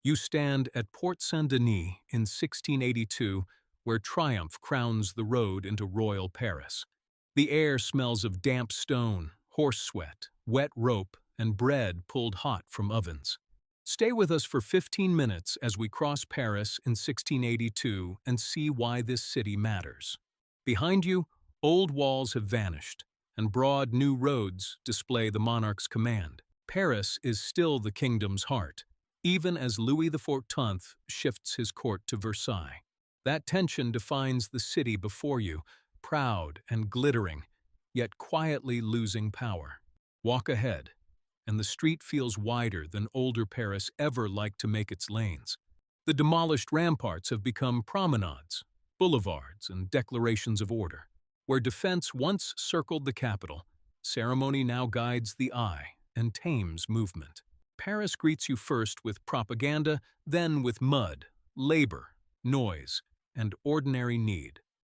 You stand at Porte Saint-Denis in 1682, where triumph crowns the road into royal Paris. The air smells of damp stone, horse sweat, wet rope, and bread pulled hot from ovens. Stay with us for 15 minutes as we cross Paris in 1682 and see why this city matters. Behind you, old walls have vanished, and broad new roads display the monarch's command. Paris is still the kingdom's heart, even as Louis XIV shifts his court to Versailles. That tension defines the city before you, proud and glittering, yet quietly losing power. Walk ahead, and the street feels wider than older Paris ever liked to make its lanes. The demolished ramparts have become promenades, boulevards, and declarations of order. Where defense once circled the capital, ceremony now guides the eye and tames movement. Paris greets you first with propaganda, then with mud, labor, noise, and ordinary need.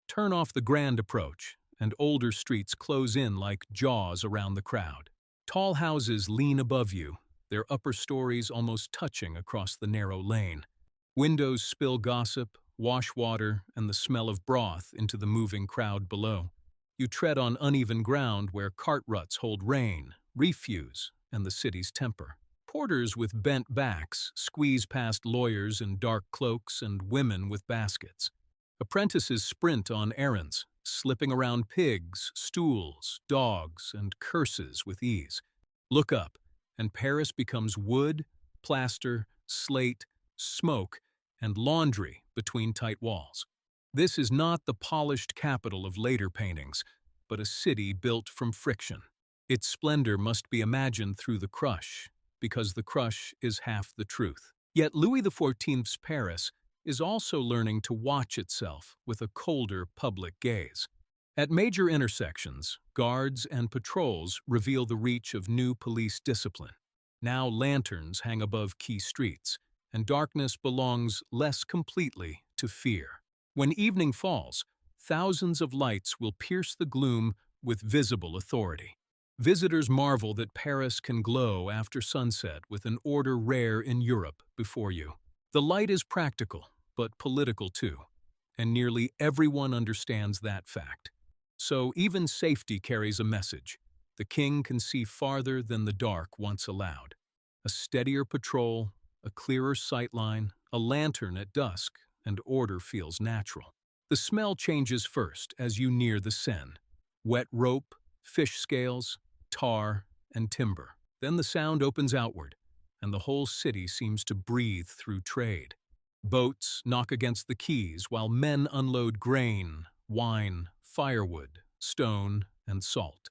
Turn off the grand approach, and older streets close in like jaws around the crowd. Tall houses lean above you, their upper stories almost touching across the narrow lane. Windows spill gossip, wash water, and the smell of broth into the moving crowd below. You tread on uneven ground where cart ruts hold rain, refuse, and the city's temper. Porters with bent backs squeeze past lawyers in dark cloaks and women with baskets. Apprentices sprint on errands, slipping around pigs, stools, dogs, and curses with ease. Look up, and Paris becomes wood, plaster, slate, smoke, and laundry between tight walls. This is not the polished capital of later paintings, but a city built from friction. Its splendor must be imagined through the crush, because the crush is half the truth. Yet Louis XIV's Paris is also learning to watch itself with a colder public gaze. At major intersections, guards and patrols reveal the reach of new police discipline. Now lanterns hang above key streets, and darkness belongs less completely to fear. When evening falls, thousands of lights will pierce the gloom with visible authority. Visitors marvel that Paris can glow after sunset with an order rare in Europe before you. The light is practical, but political too, and nearly everyone understands that fact. So even safety carries a message. The king can see farther than the dark once allowed. A steadier patrol, a clearer sightline, a lantern at dusk, and order feels natural. The smell changes first as you near the Seine. Wet rope, fish scales, tar, and timber. Then the sound opens outward, and the whole city seems to breathe through trade. Boats knock against the quays while men unload grain, wine, firewood, stone, and salt.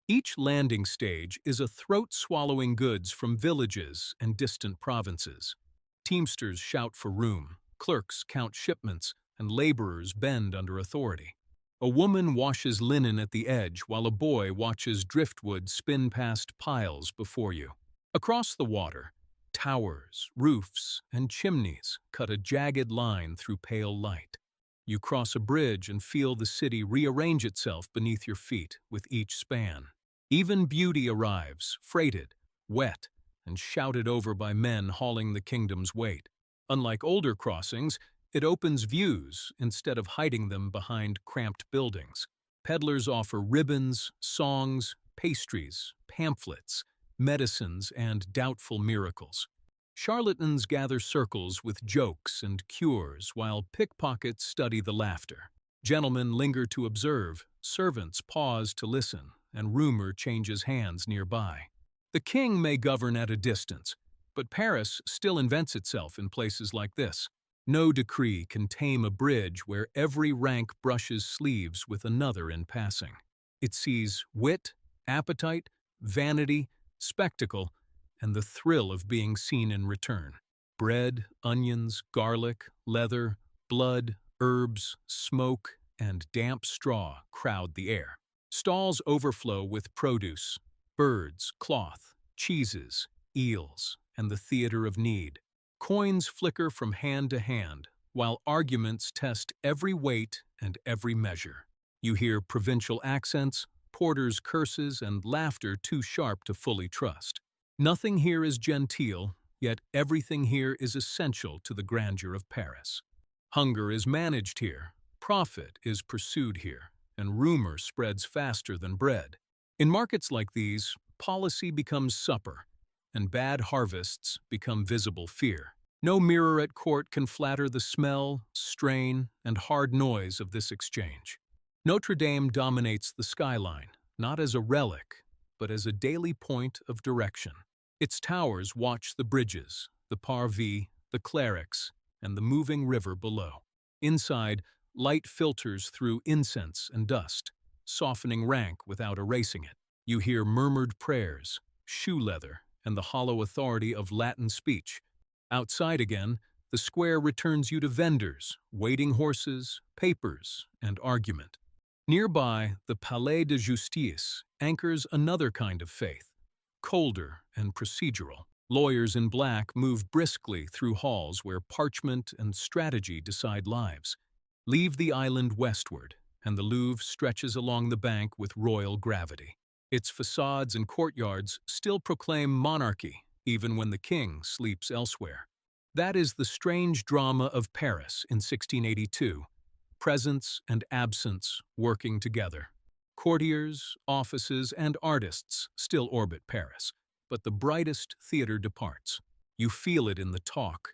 Each landing stage is a throat-swallowing goods from villages and distant provinces. Teamsters shout for room, clerks count shipments, and laborers bend under authority. A woman washes linen at the edge while a boy watches driftwood spin past piles before you. Across the water, towers, roofs, and chimneys cut a jagged line through pale light. You cross a bridge and feel the city rearrange itself beneath your feet with each span. Even beauty arrives, freighted, wet, and shouted over by men hauling the kingdom's weight. Unlike older crossings, it opens views instead of hiding them behind cramped buildings. Peddlers offer ribbons, songs, pastries, pamphlets, medicines, and doubtful miracles. Charlatans gather circles with jokes and cures while pickpockets study the laughter. Gentlemen linger to observe, servants pause to listen, and rumor changes hands nearby. The king may govern at a distance, but Paris still invents itself in places like this. No decree can tame a bridge where every rank brushes sleeves with another in passing. It sees wit, appetite, vanity, spectacle, and the thrill of being seen in return. Bread, onions, garlic, leather, blood, herbs, smoke, and damp straw crowd the air. Stalls overflow with produce, birds, cloth, cheeses, eels, and the theater of need. Coins flicker from hand to hand, while arguments test every weight and every measure. You hear provincial accents, porters' curses, and laughter too sharp to fully trust. Nothing here is genteel, yet everything here is essential to the grandeur of Paris. Hunger is managed here, profit is pursued here, and rumor spreads faster than bread. In markets like these, policy becomes supper, and bad harvests become visible fear. No mirror at court can flatter the smell, strain, and hard noise of this exchange. Notre-Dame dominates the skyline, not as a relic, but as a daily point of direction. Its towers watch the bridges, the parvis, the clerics, and the moving river below. Inside, light filters through incense and dust, softening rank without erasing it. You hear murmured prayers, shoe leather, and the hollow authority of Latin speech. Outside again, the square returns you to vendors, waiting horses, papers, and argument. Nearby, the Palais de Justice anchors another kind of faith, colder and procedural. Lawyers in black move briskly through halls where parchment and strategy decide lives. Leave the island westward, and the Louvre stretches along the bank with royal gravity. Its facades and courtyards still proclaim monarchy, even when the king sleeps elsewhere. That is the strange drama of Paris in 1682, presence and absence working together. Courtiers, offices, and artists still orbit Paris, but the brightest theater departs. You feel it in the talk.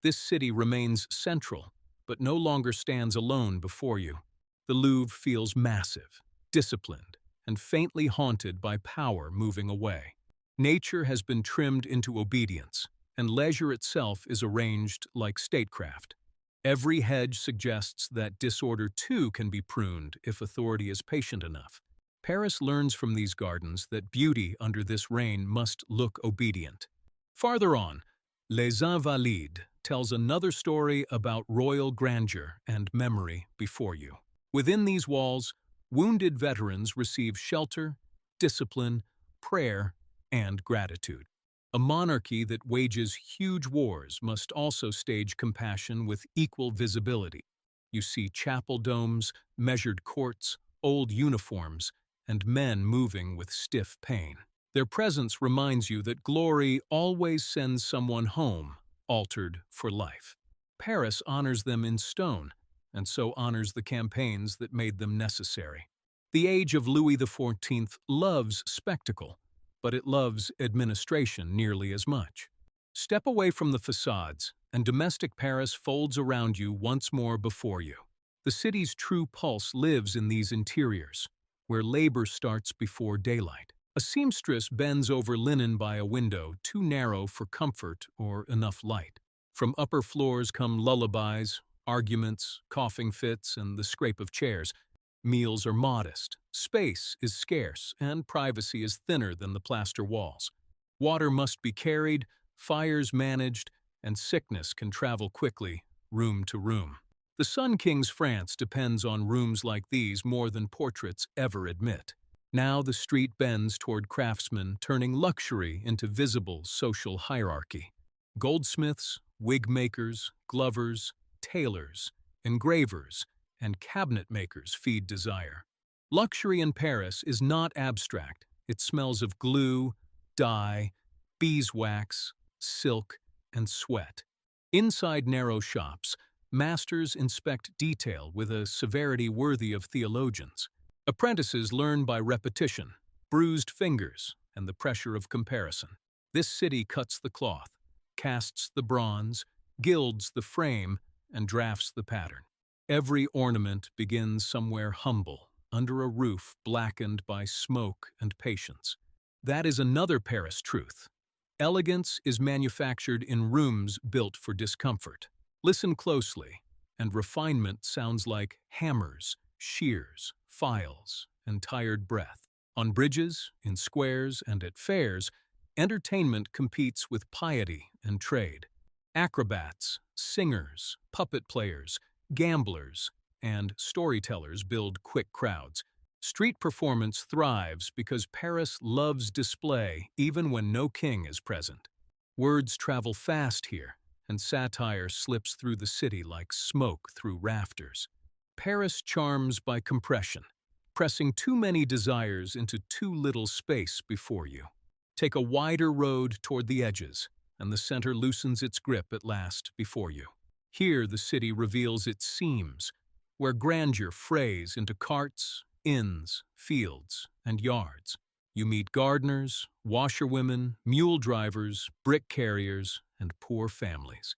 This city remains central, but no longer stands alone before you. The Louvre feels massive, disciplined, and faintly haunted by power moving away. Nature has been trimmed into obedience, and leisure itself is arranged like statecraft. Every hedge suggests that disorder too can be pruned if authority is patient enough. Paris learns from these gardens that beauty under this reign must look obedient. Farther on, Les Invalides tells another story about royal grandeur and memory before you. Within these walls, wounded veterans receive shelter, discipline, prayer, and gratitude. A monarchy that wages huge wars must also stage compassion with equal visibility. You see chapel domes, measured courts, old uniforms, and men moving with stiff pain. Their presence reminds you that glory always sends someone home, altered for life. Paris honors them in stone, and so honors the campaigns that made them necessary. The age of Louis XIV loves spectacle, but it loves administration nearly as much. Step away from the facades, and domestic Paris folds around you once more before you. The city's true pulse lives in these interiors, where labor starts before daylight. A seamstress bends over linen by a window too narrow for comfort or enough light. From upper floors come lullabies, arguments, coughing fits, and the scrape of chairs. Meals are modest, space is scarce, and privacy is thinner than the plaster walls. Water must be carried, fires managed, and sickness can travel quickly, room to room. The Sun King's France depends on rooms like these more than portraits ever admit. Now the street bends toward craftsmen, turning luxury into visible social hierarchy. Goldsmiths, wig makers, glovers, tailors, engravers, and cabinet makers feed desire. Luxury in Paris is not abstract. It smells of glue, dye, beeswax, silk, and sweat. Inside narrow shops, masters inspect detail with a severity worthy of theologians. Apprentices learn by repetition, bruised fingers, and the pressure of comparison. This city cuts the cloth, casts the bronze, gilds the frame, and drafts the pattern. Every ornament begins somewhere humble, under a roof blackened by smoke and patience. That is another Paris truth. Elegance is manufactured in rooms built for discomfort. Listen closely, and refinement sounds like hammers, shears, files, and tired breath. On bridges, in squares, and at fairs, entertainment competes with piety and trade. Acrobats, singers, puppet players, gamblers, and storytellers build quick crowds. Street performance thrives because Paris loves display even when no king is present. Words travel fast here, and satire slips through the city like smoke through rafters. Paris charms by compression, pressing too many desires into too little space before you. Take a wider road toward the edges, and the center loosens its grip at last before you. Here the city reveals its seams, where grandeur frays into carts, inns, fields, and yards. You meet gardeners, washerwomen, mule drivers, brick carriers, and poor families.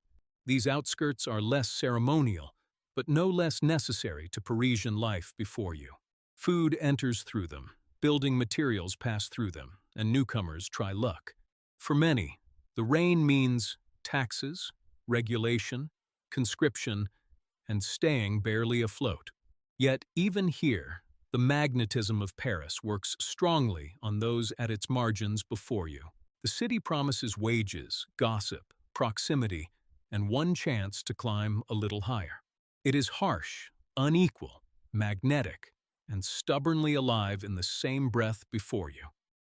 These outskirts are less ceremonial, but no less necessary to Parisian life before you. Food enters through them, building materials pass through them, and newcomers try luck. For many, the rain means taxes, regulation, conscription, and staying barely afloat. Yet even here, the magnetism of Paris works strongly on those at its margins before you. The city promises wages, gossip, proximity, and one chance to climb a little higher. It is harsh, unequal, magnetic, and stubbornly alive in the same breath before you.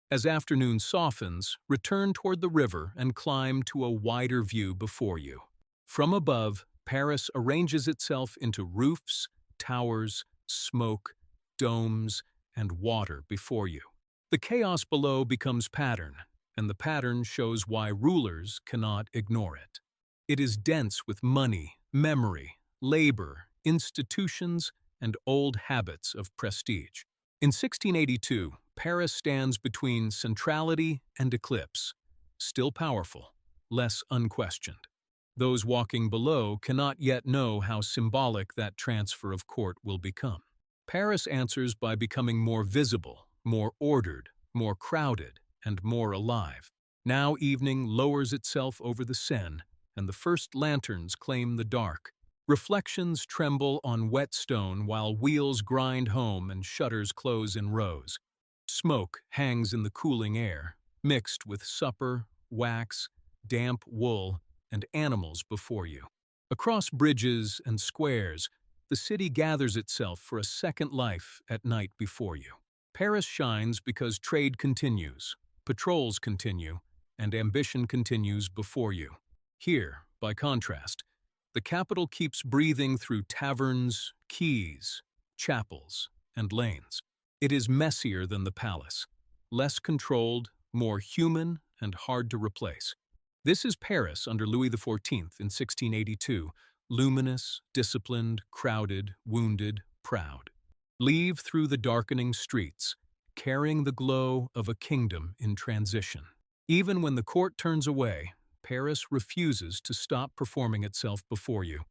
As afternoon softens, return toward the river and climb to a wider view before you. From above, Paris arranges itself into roofs, towers, smoke, domes, and water before you. The chaos below becomes pattern, and the pattern shows why rulers cannot ignore it. It is dense with money, memory, labor, institutions, and old habits of prestige. In 1682, Paris stands between centrality and eclipse, still powerful, less unquestioned. Those walking below cannot yet know how symbolic that transfer of court will become. Paris answers by becoming more visible, more ordered, more crowded, and more alive. Now evening lowers itself over the Seine, and the first lanterns claim the dark. Reflections tremble on wet stone while wheels grind home and shutters close in rows. Smoke hangs in the cooling air, mixed with supper, wax, damp wool, and animals before you. Across bridges and squares, the city gathers itself for a second life at night before you. Paris shines because trade continues, patrols continue, and ambition continues before you. Here, by contrast, the capital keeps breathing through taverns, quays, chapels, and lanes. It is messier than the palace, less controlled, more human, and hard to replace. This is Paris under Louis XIV in 1682, luminous, disciplined, crowded, wounded, proud. Leave through the darkening streets, carrying the glow of a kingdom in transition. Even when the court turns away, Paris refuses to stop performing itself before you.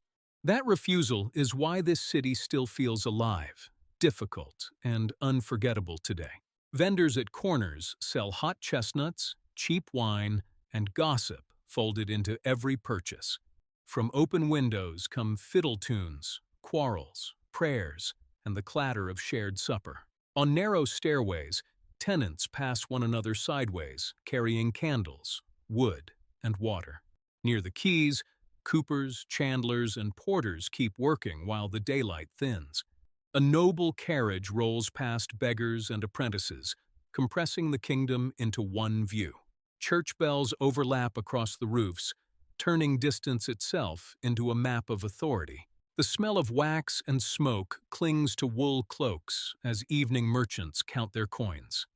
That refusal is why this city still feels alive, difficult, and unforgettable today. Vendors at corners sell hot chestnuts, cheap wine, and gossip folded into every purchase. From open windows come fiddle tunes, quarrels, prayers, and the clatter of shared supper. On narrow stairways, tenants pass one another sideways, carrying candles, wood, and water. Near the quays, coopers, chandlers, and porters keep working while the daylight thins. A noble carriage rolls past beggars and apprentices, compressing the kingdom into one view. Church bells overlap across the roofs, turning distance itself into a map of authority. The smell of wax and smoke clings to wool cloaks as evening merchants count their coins.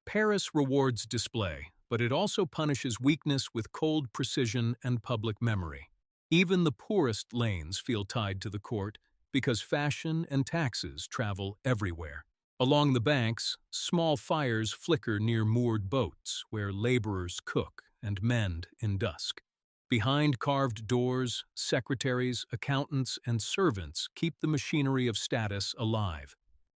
Paris rewards display, but it also punishes weakness with cold precision and public memory. Even the poorest lanes feel tied to the court because fashion and taxes travel everywhere. Along the banks, small fires flicker near moored boats where laborers cook and mend in dusk. Behind carved doors, secretaries, accountants, and servants keep the machinery of status alive.